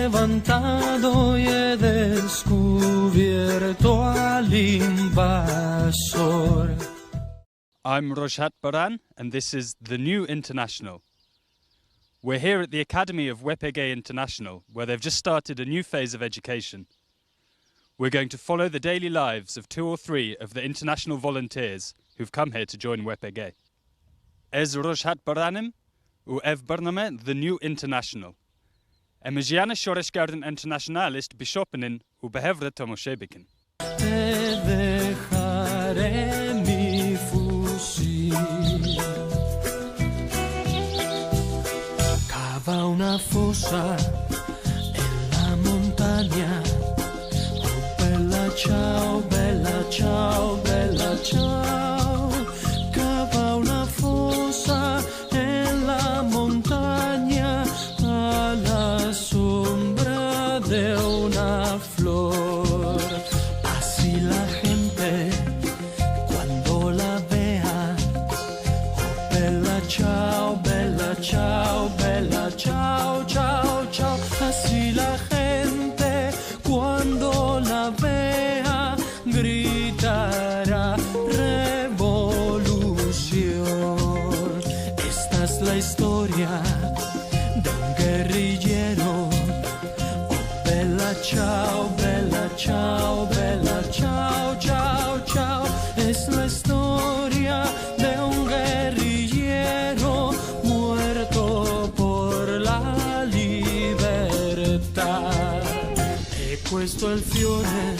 levantado y he descubierto al invasor. I'm Rojhat Baran, and this is The New International. We're here at the Academy of WPG International, where they've just started a new phase of education. We're going to follow the daily lives of 2 or 3 of the international volunteers who've come here to join WPG. Ez Rojhat Baranim, u ev barname The New International. Medyaya shoreşgardên internationalist bişopinin u behevre tomoshebikin. Te dejaré mi fusil. Cava una fosa en la montaña. Oh, bella ciao, bella ciao, bella ciao. Cava una fosa en la montaña a la sombra de una flor. Así la gente cuando la vea, oh, bella ciao, bella ciao, bella ciao, ciao, ciao. Así la gente cuando la vea gritará revolución. Esta es la historia de un guerrillero. Oh, bella ciao, bella ciao, bella ciao, ciao, ciao. Es la historia de un guerrillero muerto por la libertad. He puesto el fiore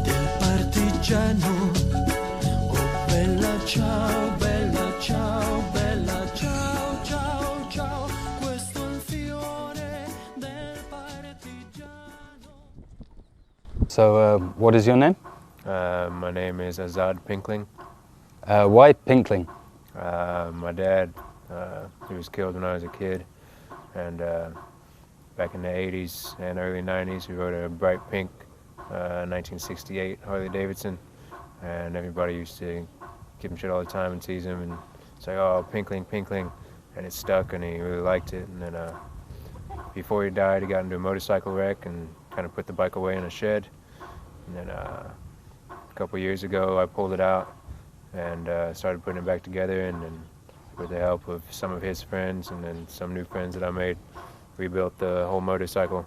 del partigiano. Oh, bella ciao, bella ciao, bella ciao, ciao, ciao. Questo è il fiore del partigiano. So, what is your name? My name is Azad Pinkling. Why Pinkling? My dad, he was killed when I was a kid, and back in the 80s and early 90s, we rode a bright pink 1968 Harley Davidson, and everybody used to give him shit all the time and tease him, and it's like, oh, Pinkling, Pinkling, and it stuck, and he really liked it. And then before he died, he got into a motorcycle wreck and kind of put the bike away in a shed. And then a couple years ago, I pulled it out and started putting it back together, and then with the help of some of his friends and then some new friends that I made, rebuilt the whole motorcycle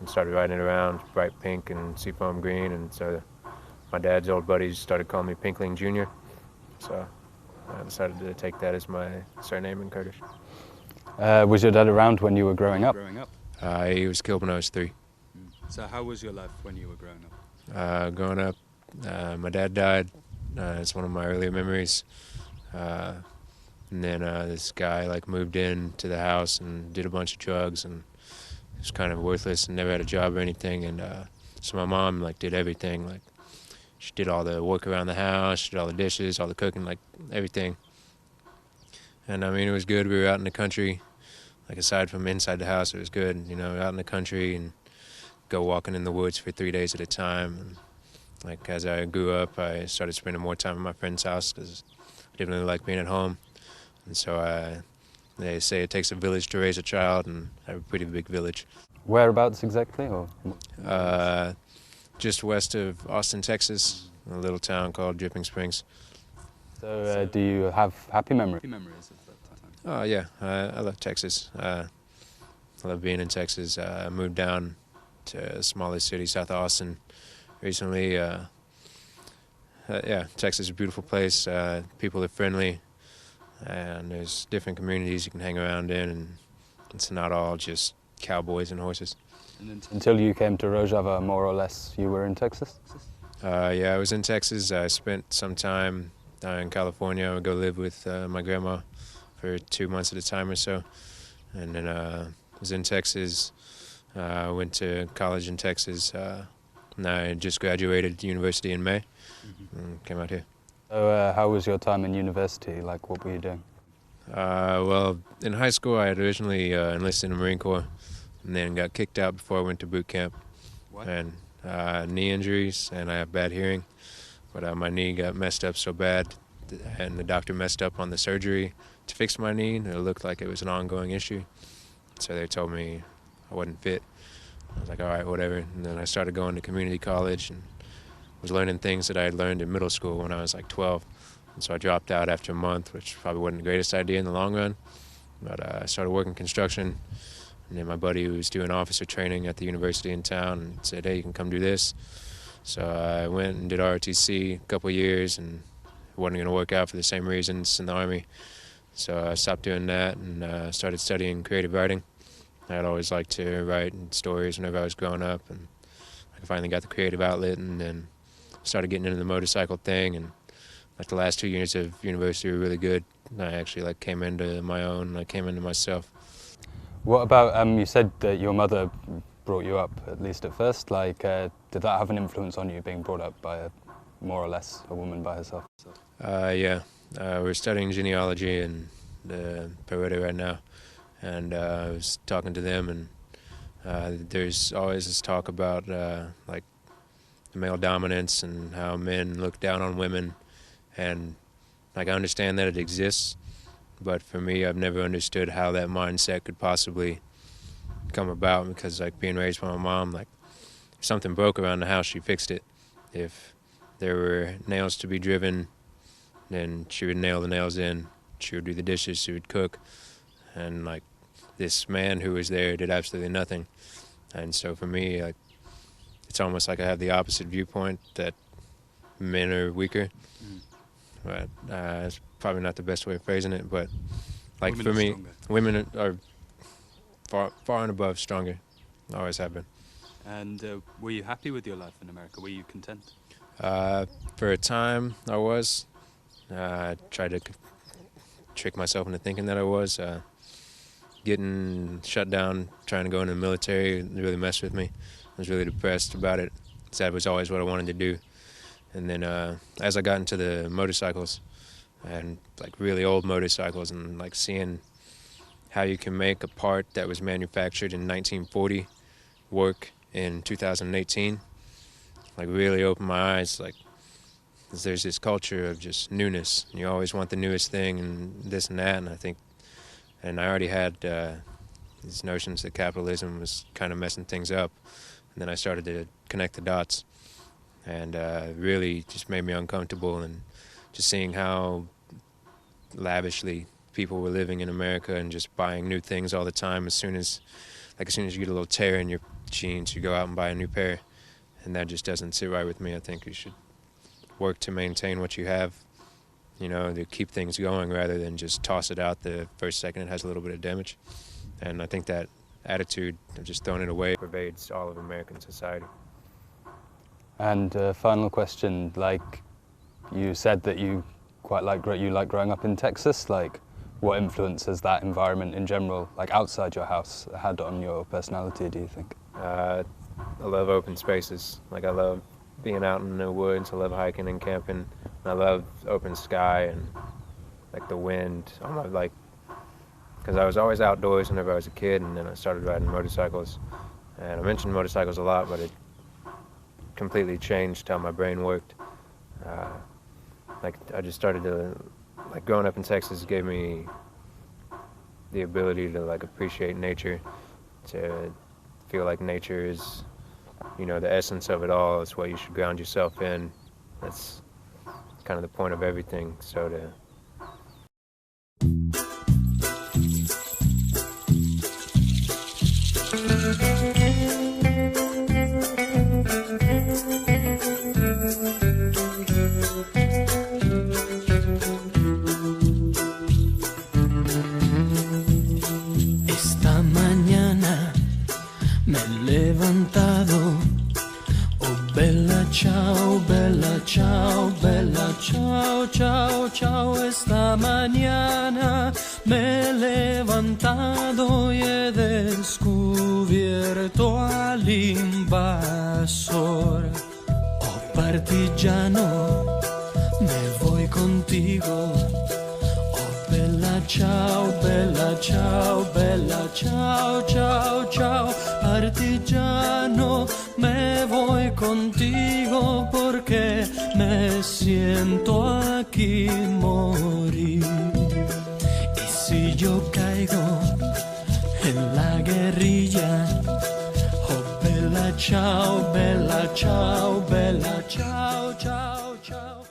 and started riding it around bright pink and seafoam green. And so my dad's old buddies started calling me Pinkling Jr. So I decided to take that as my surname in Kurdish. Was your dad around when you were growing up? He was killed when I was 3. So how was your life when you were growing up? Growing up, my dad died. It's one of my earlier memories. And then this guy moved into the house and did a bunch of drugs and was kind of worthless and never had a job or anything. And so my mom did everything. She did all the work around the house, she did all the dishes, all the cooking, everything. And I mean, it was good. We were out in the country. Aside from inside the house, it was good. Out in the country and go walking in the woods for 3 days at a time. And, as I grew up, I started spending more time at my friend's house because I didn't really like being at home. And so they say it takes a village to raise a child, and I have a pretty big village. Whereabouts exactly? Or? Just west of Austin, Texas, a little town called Dripping Springs. So do you have happy memories? Happy memories of that time? Oh yeah, I love Texas. I love being in Texas. I moved down to a smaller city south of Austin recently. Yeah, Texas is a beautiful place. People are friendly, and there's different communities you can hang around in, and it's not all just cowboys and horses. And until you came to Rojava, more or less, you were in Texas? Yeah, I was in Texas. I spent some time in California. I would go live with my grandma for 2 months at a time or so. And then I was in Texas. I went to college in Texas. And I just graduated university in May and came out here. So how was your time in university? What were you doing? Well, in high school, I had originally enlisted in the Marine Corps and then got kicked out before I went to boot camp. What? And knee injuries, and I have bad hearing. But my knee got messed up so bad, and the doctor messed up on the surgery to fix my knee, and it looked like it was an ongoing issue. So they told me I wasn't fit. I was like, all right, whatever. And then I started going to community college and was learning things that I had learned in middle school when I was like 12. And so I dropped out after a month, which probably wasn't the greatest idea in the long run. But I started working construction. And then my buddy who was doing officer training at the university in town and said, hey, you can come do this. So I went and did ROTC a couple of years, and it wasn't going to work out for the same reasons in the Army. So I stopped doing that and started studying creative writing. I'd always liked to write stories whenever I was growing up, and I finally got the creative outlet, and then started getting into the motorcycle thing. And like the last 2 years of university were really good. I actually like came into my own, I came into myself. What about, you said that your mother brought you up, at least at first. Like, did that have an influence on you, being brought up by more or less a woman by herself? Yeah, we're studying genealogy in the Peru right now, and I was talking to them, and there's always this talk about like male dominance and how men look down on women, and like I understand that it exists, but for me, I've never understood how that mindset could possibly come about, because like being raised by my mom, like if something broke around the house, she fixed it. If there were nails to be driven, then she would nail the nails in. She would do the dishes, she would cook. And like this man who was there did absolutely nothing. And so for me, like, it's almost like I have the opposite viewpoint, that men are weaker. But it's probably not the best way of phrasing it, but like for me, women are far and above stronger. Always have been. And were you happy with your life in America? Were you content? For a time, I was. I tried to trick myself into thinking that I was. Getting shut down, trying to go into the military, really messed with me. I was really depressed about it. That was always what I wanted to do. And then as I got into the motorcycles, and like really old motorcycles, and like seeing how you can make a part that was manufactured in 1940 work in 2018, like really opened my eyes. Like, there's this culture of just newness. You always want the newest thing and this and that, and I think, and I already had these notions that capitalism was kind of messing things up, and then I started to connect the dots, and really just made me uncomfortable, and just seeing how lavishly people were living in America and just buying new things all the time. As soon as you get a little tear in your jeans, you go out and buy a new pair, and that just doesn't sit right with me. I think you should work to maintain what you have, you know, to keep things going rather than just toss it out the first second it has a little bit of damage. And I think that attitude of just throwing it away pervades all of American society. And final question, like you said that you like growing up in Texas. Like, what influence has that environment in general, like outside your house, had on your personality, do you think? I love open spaces. Like, I love being out in the woods. I love hiking and camping. And I love open sky and like the wind. Because I was always outdoors whenever I was a kid, and then I started riding motorcycles. And I mentioned motorcycles a lot, but it completely changed how my brain worked. Like, I just started to, like, growing up in Texas gave me the ability to like appreciate nature, to feel like nature is, you know, the essence of it all. It's what you should ground yourself in. That's kind of the point of everything. So to Esta mañana me he levantado. Oh, bella ciao, bella ciao, bella ciao, ciao, ciao. Esta mañana me he levantado y he descubierto al invasor. Oh, partigiano, me voy contigo. Bella ciao, bella ciao, bella ciao, ciao, ciao. Partigiano, me voy contigo porque me siento aquí morir. Y si yo caigo en la guerrilla, oh bella ciao, bella ciao, bella ciao, ciao, ciao.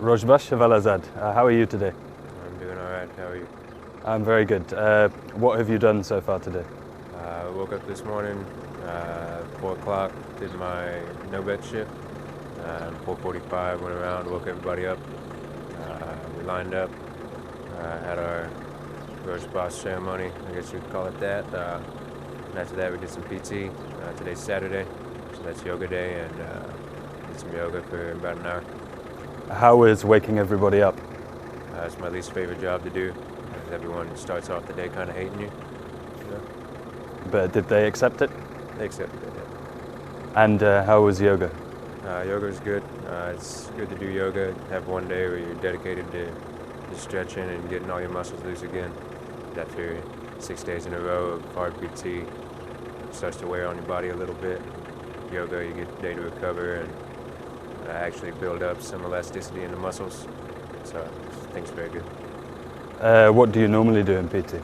Rojbash Valazad, how are you today? I'm doing all right. How are you? I'm very good. What have you done so far today? I woke up this morning, 4 o'clock, did my no-bet shift. 4:45, went around, woke everybody up. We lined up, had our Rojbash ceremony, I guess you could call it that. And after that, we did some PT. Today's Saturday, so that's yoga day, and did some yoga for about an hour. How is waking everybody up? It's my least favorite job to do, because everyone starts off the day kind of hating you. But did they accept it? They accepted it, yeah. And how was yoga? Yoga is good. It's good to do yoga, have one day where you're dedicated to stretching and getting all your muscles loose again. After 6 days in a row of hard PT, it starts to wear on your body a little bit. Yoga, you get a day to recover and actually build up some elasticity in the muscles. So I think it's very good. What do you normally do in PT?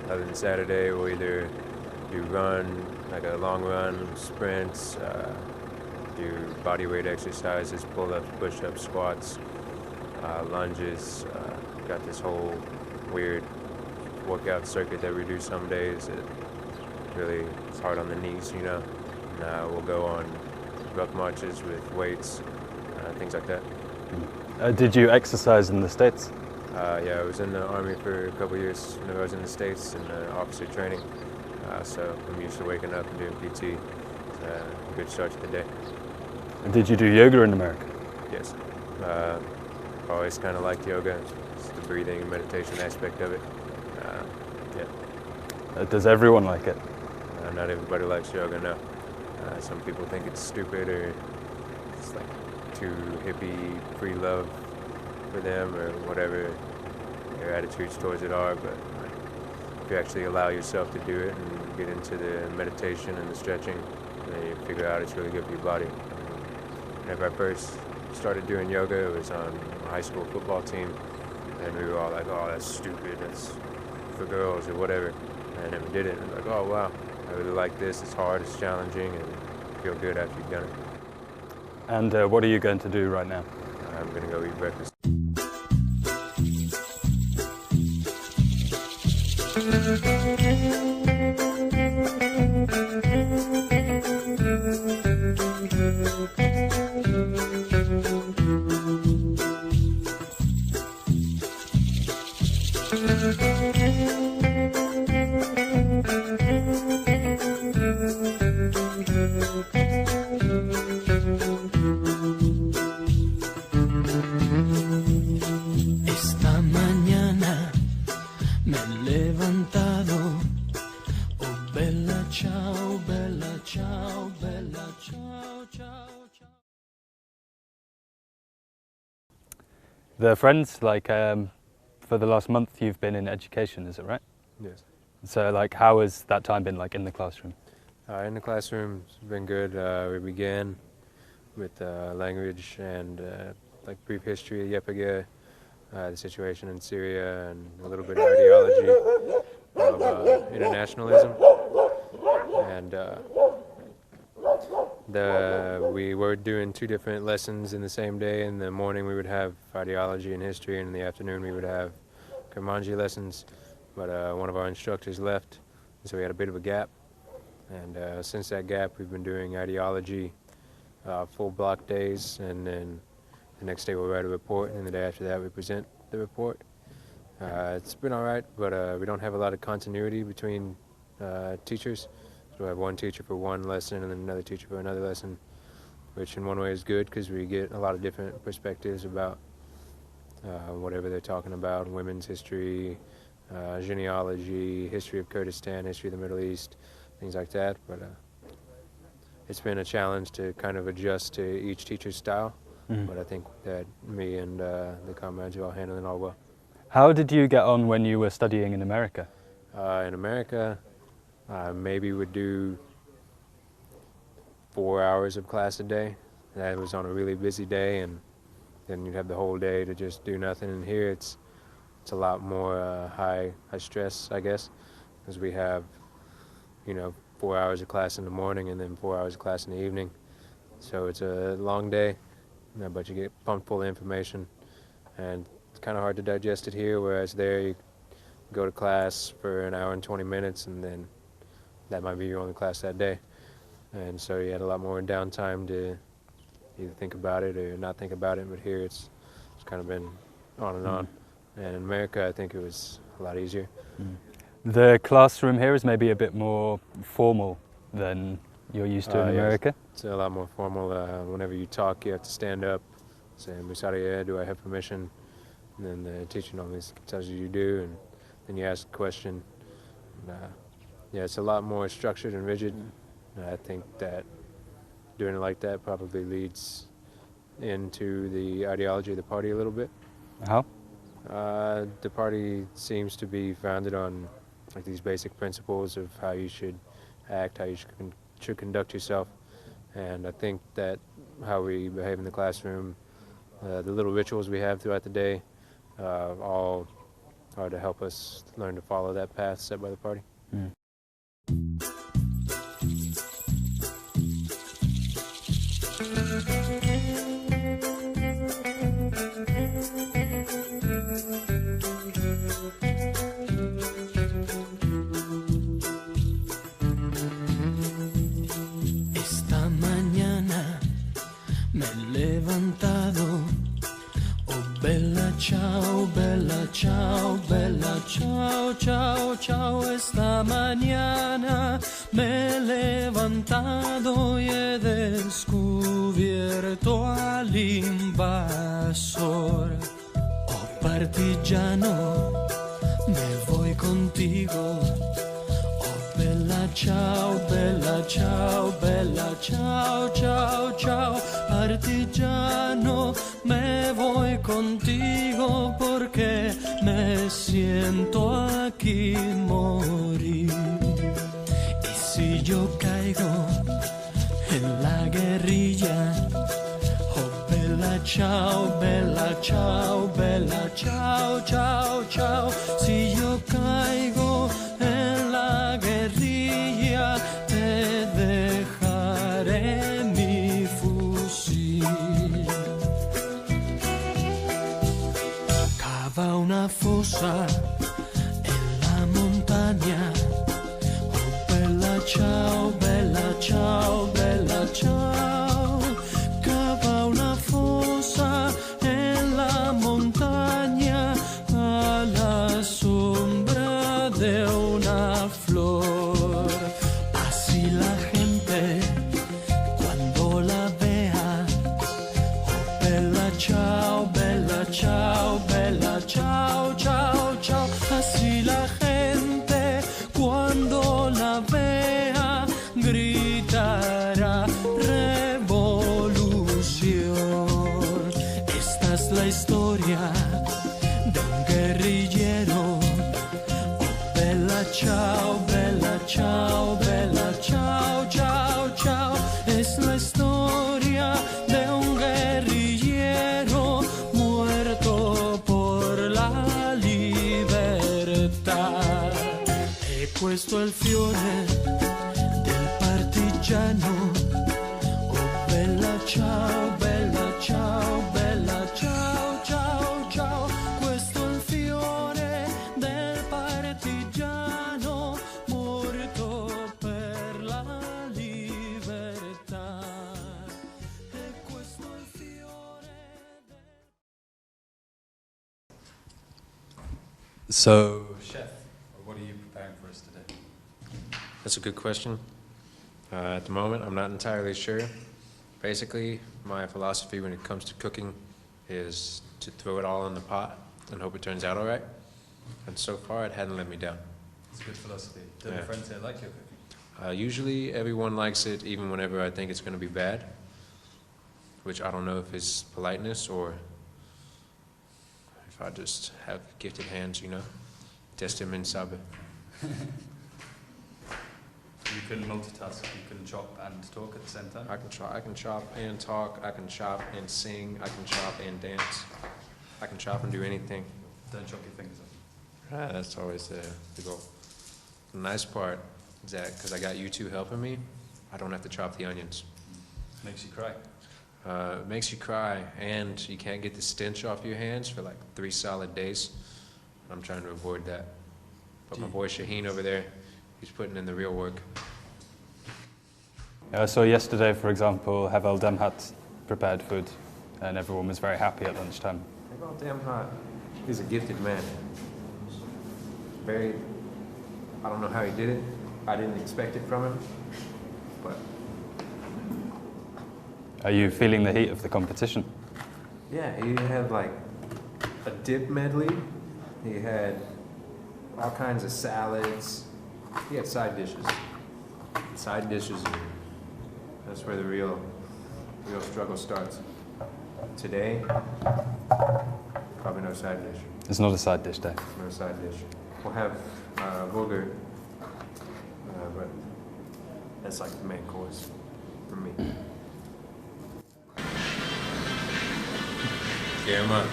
Other than Saturday, we'll either do run, like a long run, sprints, do body weight exercises, pull-ups, push-ups, squats, lunges. Got this whole weird workout circuit that we do some days. It's hard on the knees, you know. And we'll go on ruck marches with weights, things like that. Did you exercise in the States? Yeah, I was in the Army for a couple of years when I was in the States in officer training. So I'm used to waking up and doing PT. It's a good start to the day. Did you do yoga in America? Yes. Always kind of liked yoga. It's the breathing and meditation aspect of it. Yeah. Does everyone like it? Not everybody likes yoga, no. Some people think it's stupid or it's like too hippie, free love for them or whatever their attitudes towards it are, but if you actually allow yourself to do it and get into the meditation and the stretching, then you figure out it's really good for your body. Whenever I first started doing yoga, it was on a high school football team, and we were all like, oh, that's stupid, that's for girls or whatever. And I never did it, and I was like, oh wow, I really like this, it's hard, it's challenging, and you feel good after you've done it. And what are you going to do right now? I'm going to go eat breakfast. Esta mañana me he levantado. Oh, bella ciao, bella ciao, bella ciao, ciao, ciao. The friends, like for the last month you've been in education, is it right? Yes. So like how has that time been like in the classroom? In the classroom, it's been good. We began with language and like brief history of Yepiga, the situation in Syria, and a little bit of ideology of internationalism. And we were doing 2 different lessons in the same day. In the morning we would have ideology and history, and in the afternoon we would have Kurmanji lessons. But one of our instructors left, so we had a bit of a gap. And since that gap, we've been doing ideology full block days, and then the next day we'll write a report, and the day after that we present the report. It's been all right, but we don't have a lot of continuity between teachers. So we have one teacher for one lesson and then another teacher for another lesson, which in one way is good because we get a lot of different perspectives about whatever they're talking about: women's history, genealogy, history of Kurdistan, history of the Middle East, things like that. But it's been a challenge to kind of adjust to each teacher's style. But I think that me and the comrades are all handling it all well. How did you get on when you were studying in America? In America, maybe would do 4 hours of class a day. That was on a really busy day, and then you'd have the whole day to just do nothing. And here it's a lot more high stress, I guess, because we have 4 hours of class in the morning and then 4 hours of class in the evening. So it's a long day, but you get pumped full of information, and it's kind of hard to digest it here, whereas there you go to class for an hour and 20 minutes, and then that might be your only class that day. And so you had a lot more downtime to either think about it or not think about it, but here it's kind of been on and on. And in America, I think it was a lot easier. The classroom here is maybe a bit more formal than you're used to in America? Yes, it's a lot more formal. Whenever you talk, you have to stand up, say, medyaya, do I have permission? And then the teacher normally tells you do, and then you ask a question. It's a lot more structured and rigid. I think that doing it like that probably leads into the ideology of the party a little bit. How? The party seems to be founded on like these basic principles of how you should act, how you should conduct yourself, and I think that how we behave in the classroom, the little rituals we have throughout the day, all are to help us learn to follow that path set by the party. Esta mañana me he levantado. Oh, bella ciao, bella ciao, bella ciao, ciao, ciao. Esta mañana me he levantado y he descubierto al invasor. Oh, partigiano, me voy contigo. Bella ciao, bella ciao, bella ciao, ciao, ciao, partigiano, me voy contigo porque me siento aquí morir. Y si yo caigo en la guerrilla, oh bella ciao, bella ciao, bella ciao, ciao, ciao, si yo caigo en la guerrilla, te dejaré mi fusil. Cava una fosa en la montaña. Oh, bella ciao, bella ciao, bella ciao. Cava una fosa en la montaña a la sombra de una flor. Así la gente cuando la vea, oh bella ciao, bella ciao, bella ciao, ciao, ciao. Así la gente cuando la vea gritará revolución. Esta es la historia de un guerrillero. Bella ciao, bella ciao, bella ciao, ciao, ciao. Es la historia de un guerrillero muerto por la libertà. E questo è il fiore del partigiano. Oh bella ciao, bella ciao, bella ciao, ciao, ciao. Questo è il fiore del partigiano morto per la libertà. E questo è il fiore del... So, chef, what are you preparing for us today? That's a good question. At the moment, I'm not entirely sure. Basically, my philosophy when it comes to cooking is to throw it all in the pot and hope it turns out all right. And so far, it hadn't let me down. It's a good philosophy. Do Yeah. the friends here like your cooking? Usually, everyone likes it, even whenever I think it's going to be bad, which I don't know if it's politeness or if I just have gifted hands, Testim in sabe. You can multitask, you can chop and talk at the same time. I can chop and talk, I can chop and sing, I can chop and dance. I can chop and do anything. Don't chop your fingers off. That's always the goal. The nice part is that because I got you two helping me, I don't have to chop the onions. Makes you cry. It makes you cry, and you can't get the stench off your hands for like 3 solid days. I'm trying to avoid that. But my boy Shaheen over there, he's putting in the real work. So yesterday, for example, Hevel Demhat prepared food, and everyone was very happy at lunchtime. Hevel Demhat, he's a gifted man. Very, I don't know how he did it. I didn't expect it from him, but. Are you feeling the heat of the competition? Yeah, he had like a dip medley. He had all kinds of salads. He had side dishes. Side dishes, that's where the real struggle starts. Today, probably no side dish. It's not a side dish day. No side dish. We'll have bulgur, but that's like the main course for me. Gamma.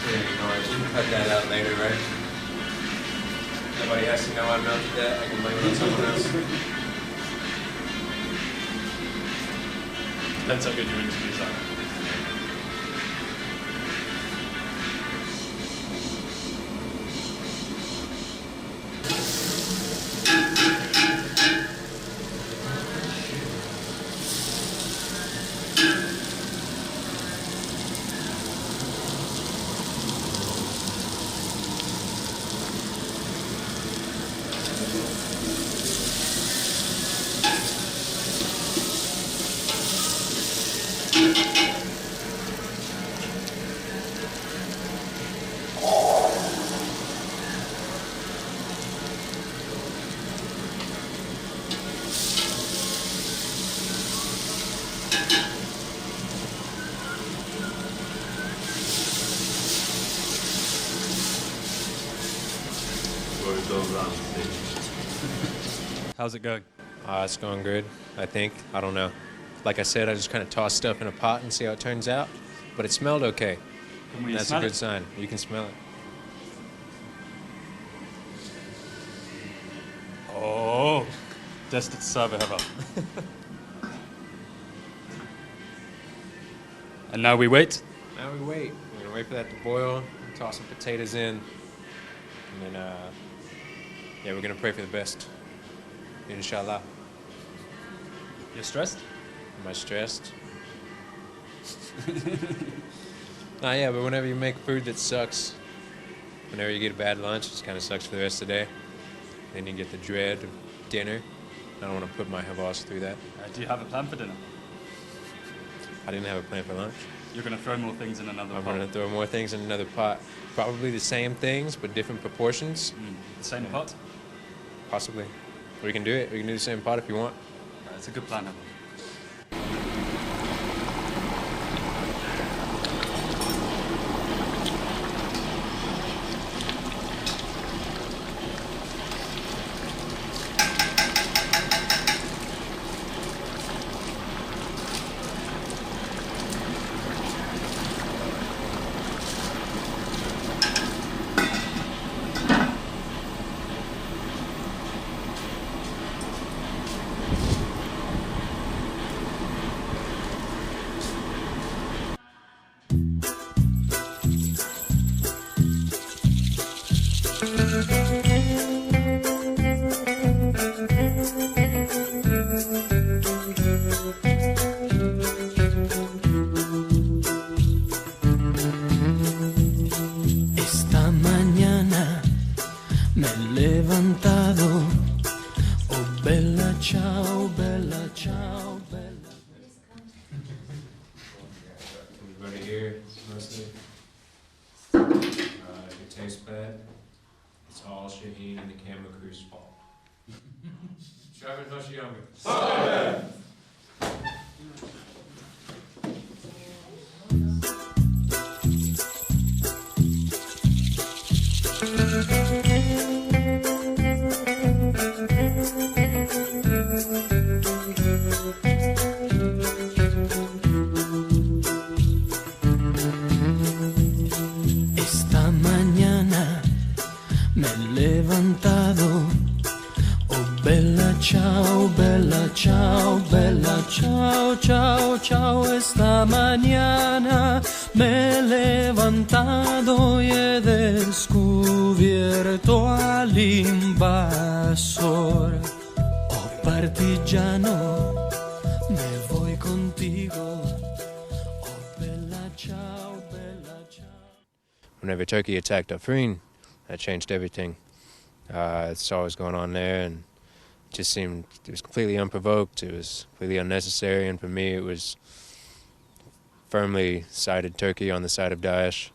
You can cut that out later, right? Nobody has to know I melted that. I can blame it on someone else. Depends how good your interviews are. How's it going? It's going good, I think. I don't know. Like I said, I just kind of toss stuff in a pot and see how it turns out. But it smelled okay. That's a good sign. You can smell it. Oh, just to serve it, Hevel. And now we wait. Now we wait. We're gonna wait for that to boil. Toss some potatoes in, and then yeah, we're gonna pray for the best. Inshallah. You're stressed? Am I stressed? Nah, yeah, but whenever you make food that sucks, whenever you get a bad lunch, it kind of sucks for the rest of the day. Then you get the dread of dinner. I don't want to put my Havas through that. Do you have a plan for dinner? I didn't have a plan for lunch. You're going to throw more things in another pot? I'm going to throw more things in another pot. Probably the same things, but different proportions. The same pot? Possibly. We can do it. We can do the same pot if you want. That's a good plan, Hevel. Everybody here, mostly. It tastes bad. It's all Shaheen and the camera crew's fault. Shabbat Hashiyamu. me he levantado. Oh, bella ciao, ciao, ciao, ciao. Esta mañana me he levantado y he descubierto al invasor. Oh, partigiano, me voy contigo. Oh, bella ciao, ciao. Whenever Turkey attacked Afrin, that changed everything. Saw what was going on there, and it just seemed it was completely unprovoked. It was completely unnecessary, and for me, it was firmly sided Turkey on the side of Daesh.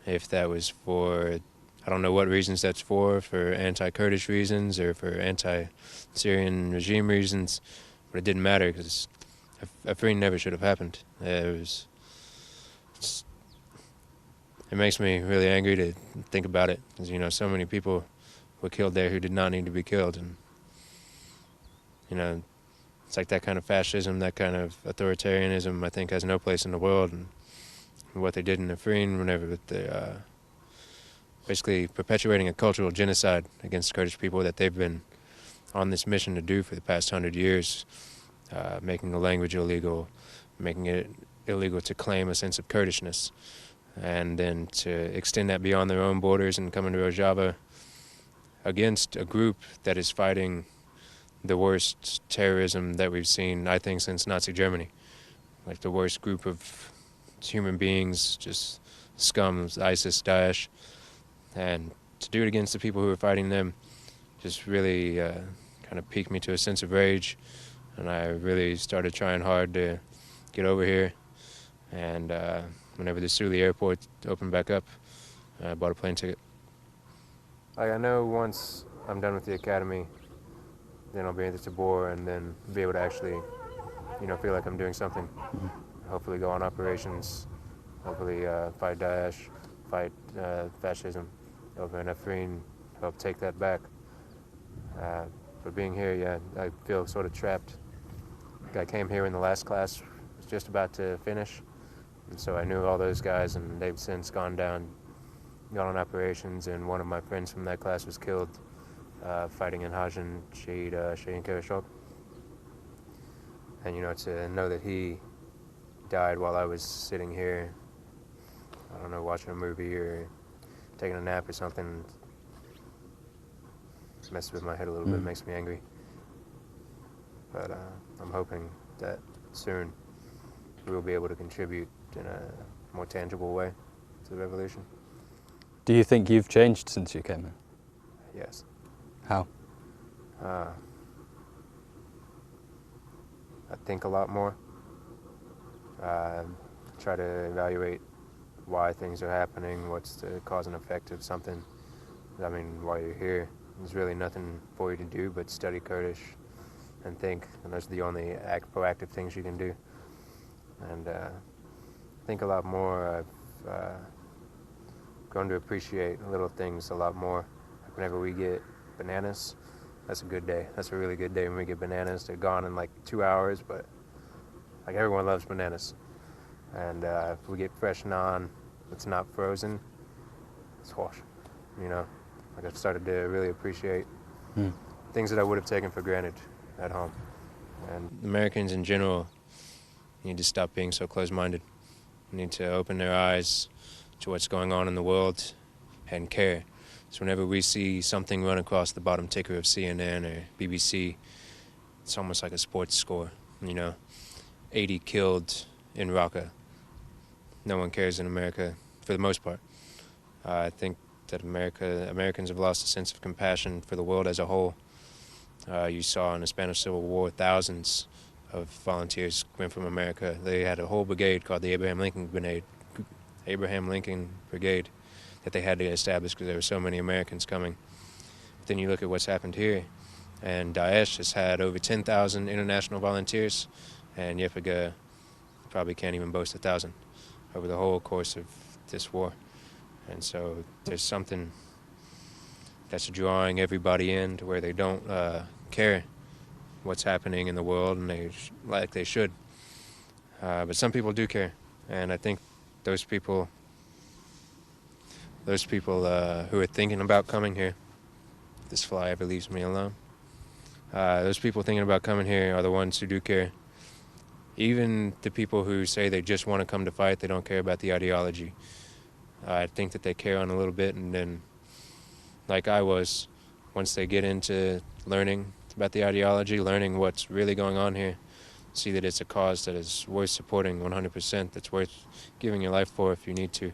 If that was for, I don't know what reasons that's for anti-Kurdish reasons or for anti-Syrian regime reasons, but it didn't matter because Afrin never should have happened. It makes me really angry to think about it, because so many people were killed there who did not need to be killed, and it's like that kind of fascism, that kind of authoritarianism, I think has no place in the world. And what they did in Afrin, whenever they basically perpetuating a cultural genocide against Kurdish people that they've been on this mission to do for the past 100 years, making the language illegal, making it illegal to claim a sense of Kurdishness, and then to extend that beyond their own borders and come into Rojava against a group that is fighting the worst terrorism that we've seen, I think, since Nazi Germany. Like the worst group of human beings, just scum, ISIS, Daesh. And to do it against the people who are fighting them just really kind of piqued me to a sense of rage. And I really started trying hard to get over here. And whenever the Suli airport opened back up, I bought a plane ticket. I know once I'm done with the academy, then I'll be at the Tabor and then be able to actually, feel like I'm doing something. Hopefully go on operations, hopefully fight Daesh, fight fascism over in Afrin, help take that back. But being here, I feel sort of trapped. I came here when the last class was just about to finish, and so I knew all those guys, and they've since gone on operations, and one of my friends from that class was killed fighting in Hajin, Shahin Karashok. And to know that he died while I was sitting here, I don't know, watching a movie or taking a nap or something, messes with my head a little bit, makes me angry. But I'm hoping that soon we will be able to contribute in a more tangible way to the revolution. Do you think you've changed since you came in? Yes. How? I think a lot more. Try to evaluate why things are happening, what's the cause and effect of something. I mean, while you're here, there's really nothing for you to do but study Kurdish and think, and those are the only proactive things you can do. And think a lot more. I've grown to appreciate little things a lot more. Whenever we get bananas, that's a good day. That's a really good day when we get bananas. They're gone in like 2 hours, but like everyone loves bananas. And if we get fresh naan that's not frozen, it's wash. Like I've started to really appreciate things that I would have taken for granted at home. And Americans in general need to stop being so closed-minded. Need to open their eyes to what's going on in the world and care. So whenever we see something run across the bottom ticker of CNN or BBC, it's almost like a sports score, 80 killed in Raqqa. No one cares in America, for the most part. I think that Americans have lost a sense of compassion for the world as a whole. You saw in the Spanish Civil War, thousands of volunteers went from America. They had a whole brigade called the Abraham Lincoln Brigade that they had to establish because there were so many Americans coming. But then you look at what's happened here, and Daesh has had over 10,000 international volunteers, and Yefiga probably can't even boast 1,000 over the whole course of this war. And so there's something that's drawing everybody in to where they don't care what's happening in the world, and they should. But some people do care, and I think those people those people who are thinking about coming here, if this fly ever leaves me alone, those people thinking about coming here are the ones who do care. Even the people who say they just want to come to fight, they don't care about the ideology. I think that they care on a little bit, and then, like I was, once they get into learning about the ideology, learning what's really going on here, see that it's a cause that is worth supporting 100%, that's worth giving your life for if you need to.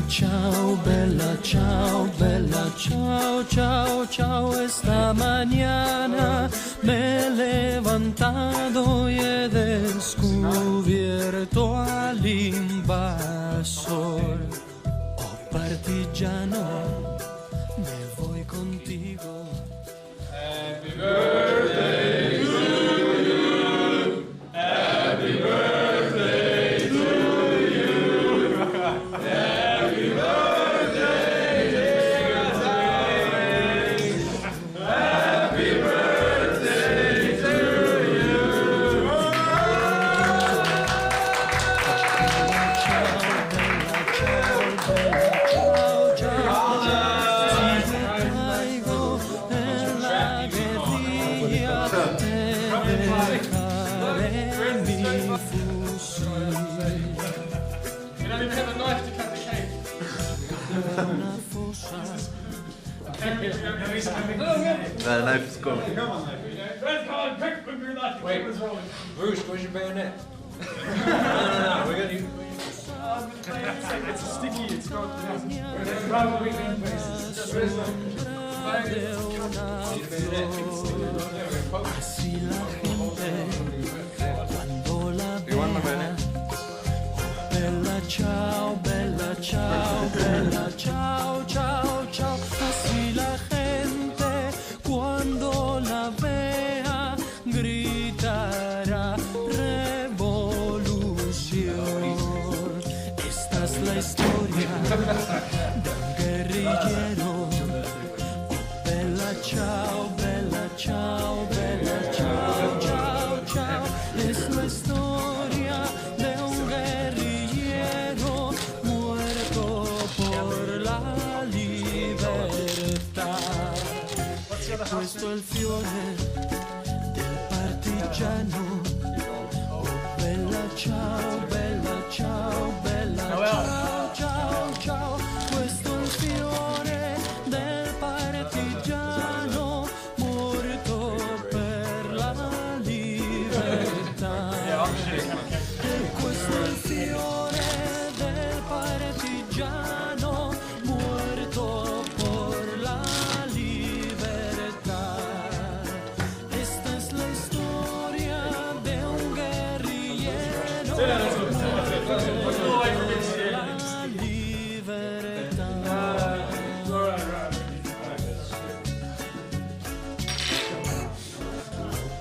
Ciao, bella, ciao, bella, ciao, ciao, ciao. Esta mañana me he levantado y he descubierto al invasor. Oh, partigiano, me voy contigo. Happy birthday to you. Happy birthday to you. Happy birthday, dear James. Happy birthday to you. The knife is coming. Wait, Bruce, where's your bayonet? No, we're gonna use... It's sticky, it's not... You want my bayonet? Bella ciao, bella ciao, bella ciao, ciao, ciao. Así la gente cuando la vea gritará revolución. Esta es la historia de un guerrillero. Oh, bella ciao, bella ciao, bella ciao, ciao, ciao. Es la historia de un guerrillero muerto por la libertad. Questo è il fiore del partigiano. Oh, bella ciao, bella ciao, bella ciao, ciao, ciao. Questo è il fiore del partigiano morto per la libertà. E questo è il fiore del partigiano morto por la libertà. Esta es la historia de un guerrillero por la libertad.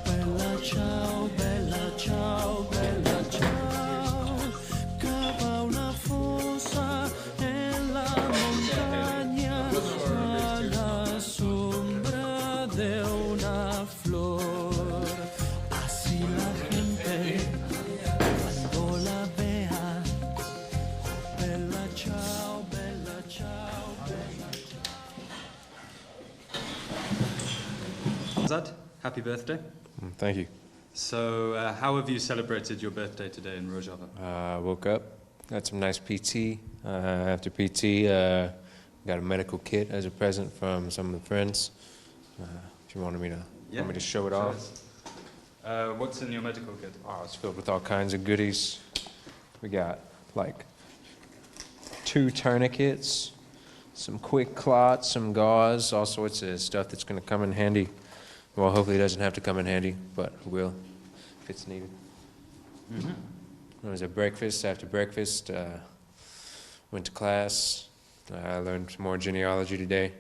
Bella ciao, bella ciao, bella ciao. Cava una fosa en la montaña a la sombra de una flor. Así la gente cuando la vea. Bella ciao, bella ciao, bella ciao. Zad, happy birthday. Thank you. So, how have you celebrated your birthday today in Rojava? Woke up, got some nice PT. After PT, got a medical kit as a present from some of the friends. If you wanted me to, want me to show it off. What's in your medical kit? Oh, it's filled with all kinds of goodies. We got like 2 tourniquets, some quick clots, some gauze, all sorts of stuff that's going to come in handy. Well, hopefully it doesn't have to come in handy, but it will if it's needed. There was a breakfast. After breakfast, went to class. I learned some more genealogy today.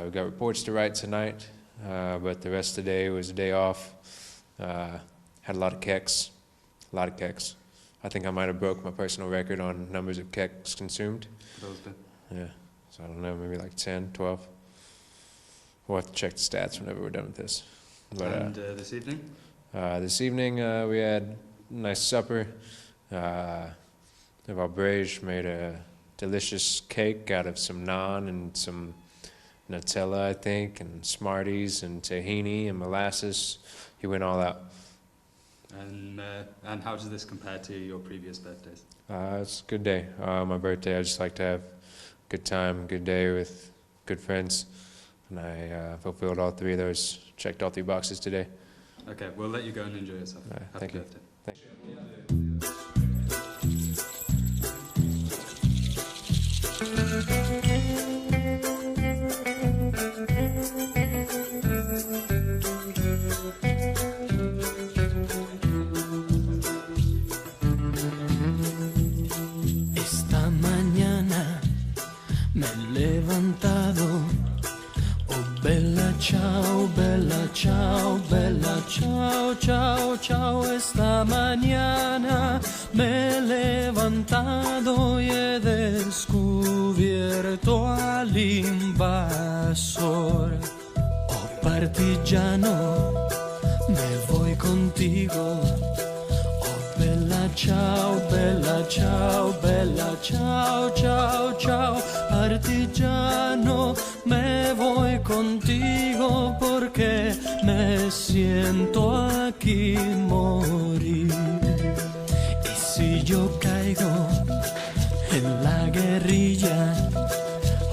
We got reports to write tonight. but the rest of the day was a day off. Had a lot of keks. I think I might have broke my personal record on numbers of keks consumed. Yeah, so I don't know, maybe like 10, 12. We'll have to check the stats whenever we're done with this. But, and this evening? This evening we had a nice supper. Valbrej made a delicious cake out of some naan and some Nutella, I think, and Smarties and tahini and molasses. He went all out. And how does this compare to your previous birthdays? It's a good day. My birthday, I just like to have a good time, good day with good friends. And I fulfilled all three of those, checked all 3 boxes today. Okay, we'll let you go and enjoy yourself. Thank you. Thank Esta mañana me he levantado. Oh, bella ciao, bella ciao, bella ciao, ciao, ciao. Esta mañana me he levantado y he descubierto al invasor. Oh, partigiano, me voy contigo. Oh, bella ciao, bella ciao, bella ciao, ciao, ciao. Partigiano, me voy contigo porque me siento aquí morir. Y si yo caigo en la guerrilla,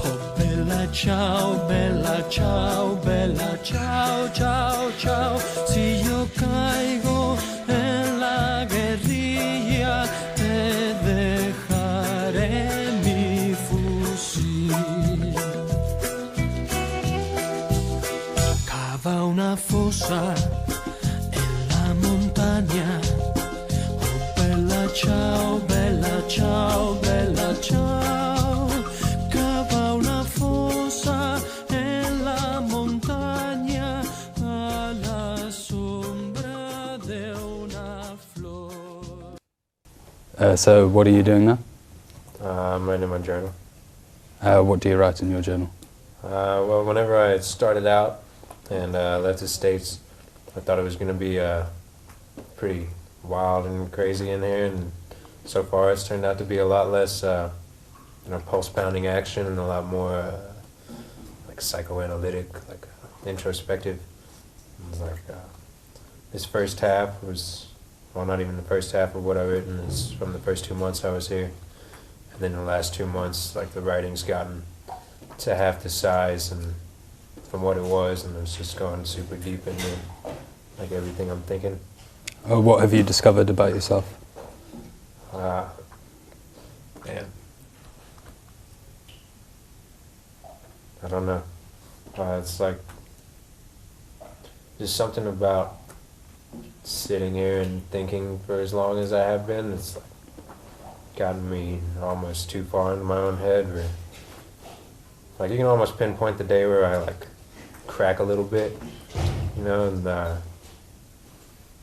oh, bella ciao, bella ciao, bella ciao, ciao, ciao. Si yo caigo en la guerrilla, te dejaré mi fusil. Cava una fosa en la montaña. Oh, bella ciao, bella ciao, bella ciao. Cava una fosa en la montaña a la sombra de una flor. So what are you doing now? I'm writing in my journal. What do you write in your journal? Well, whenever I started out and left the States, I thought it was going to be pretty wild and crazy in here, and so far it's turned out to be a lot less pulse-pounding action and a lot more like psychoanalytic, like introspective. Like this first half was, well, not even the first half of what I've written is from the first 2 months I was here, and then the last 2 months, like the writing's gotten to half the size and from what it was, and it's just gone super deep into like everything I'm thinking. What have you discovered about yourself? Man, I don't know. It's like just something about sitting here and thinking for as long as I have been. It's like gotten me almost too far into my own head. Where, like, you can almost pinpoint the day where I like crack a little bit, you know, and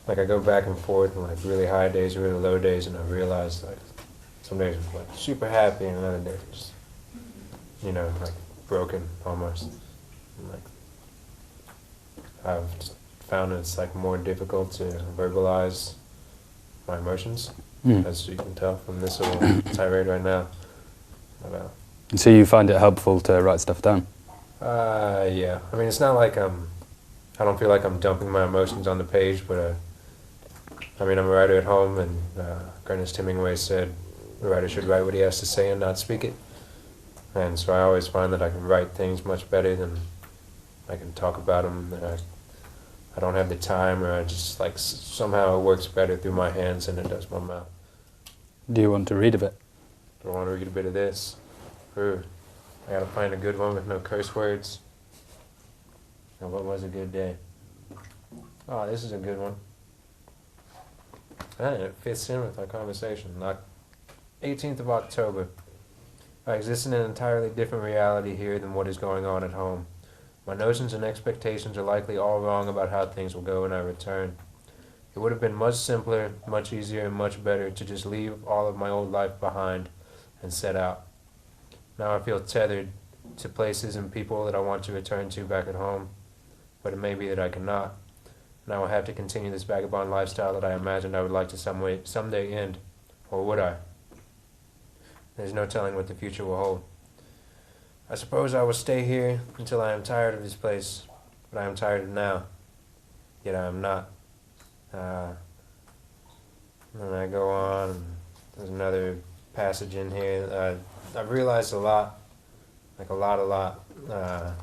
like I go back and forth and like really high days, really low days, and I realize like some days I'm like super happy and other days just, you know, like broken almost. And, like I've just found it's like more difficult to verbalize my emotions, as you can tell from this little tirade right now. But, So you find it helpful to write stuff down? yeah. I mean, it's not like I don't feel like I'm dumping my emotions on the page, but I mean, I'm a writer at home, and Ernest Hemingway said the writer should write what he has to say and not speak it. And so I always find that I can write things much better than I can talk about them. And I don't have the time, or I just like somehow it works better through my hands than it does my mouth. Do you want to read a bit? Do I want to read a bit of this? Ooh, I gotta find a good one with no curse words. Now, what was a good day? Oh, this is a good one. And it fits in with our conversation. Like 18th of October. I exist in an entirely different reality here than what is going on at home. My notions and expectations are likely all wrong about how things will go when I return. It would have been much simpler, much easier, and much better to just leave all of my old life behind and set out. Now I feel tethered to places and people that I want to return to back at home, but it may be that I cannot, and I will have to continue this vagabond lifestyle that I imagined I would like to someday end, or would I? There's no telling what the future will hold. I suppose I will stay here until I am tired of this place, but I am tired of now, yet I am not. And I go on, there's another passage in here. I've realized a lot. I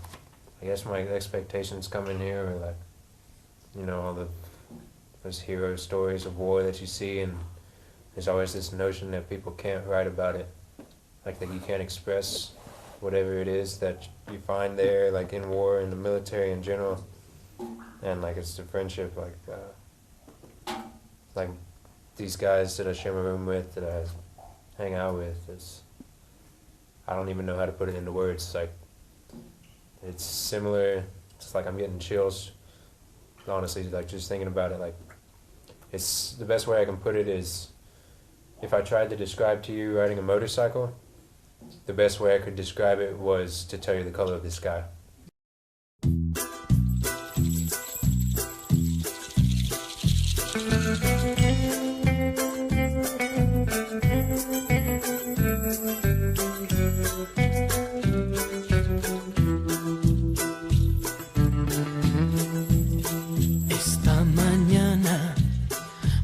guess my expectations come in here, or like, all those hero stories of war that you see, and there's always this notion that people can't write about it, like that you can't express whatever it is that you find there, like in war, in the military in general, and like it's the friendship, like these guys that I share my room with, that I hang out with, I don't even know how to put it into words. It's similar. It's like I'm getting chills, honestly, like just thinking about it. Like, it's the best way I can put it is, if I tried to describe to you riding a motorcycle, the best way I could describe it was to tell you the color of the sky. Esta mañana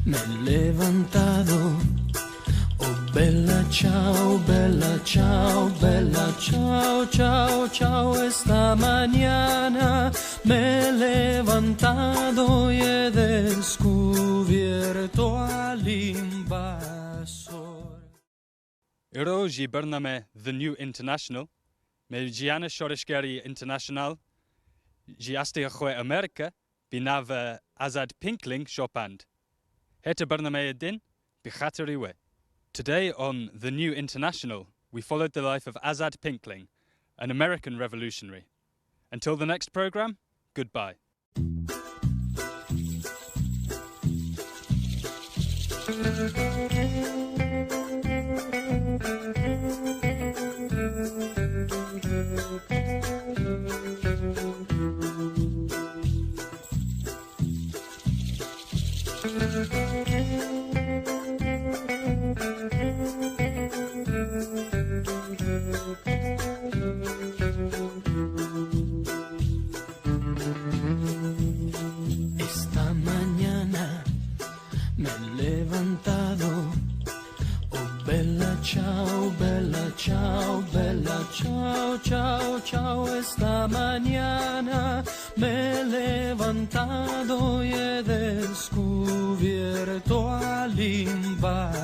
me he levantado. Oh, bella ciao, bella ciao, bella ciao, ciao, ciao. Esta mañana me he levantado y he descubierto al invasor. Iro ji barname The New International, medyaya shorishgeri international, ji asti achwe America, binave Azad Pinkling shopand. Hete barname din, bichatteriwe. Today on The New International, we followed the life of Azad Pinkling, an American revolutionary. Until the next program, goodbye. Esta mañana me he levantado. Oh, bella ciao, bella ciao, bella ciao, ciao, ciao. Esta mañana me he levantado y he descubierto al invasor.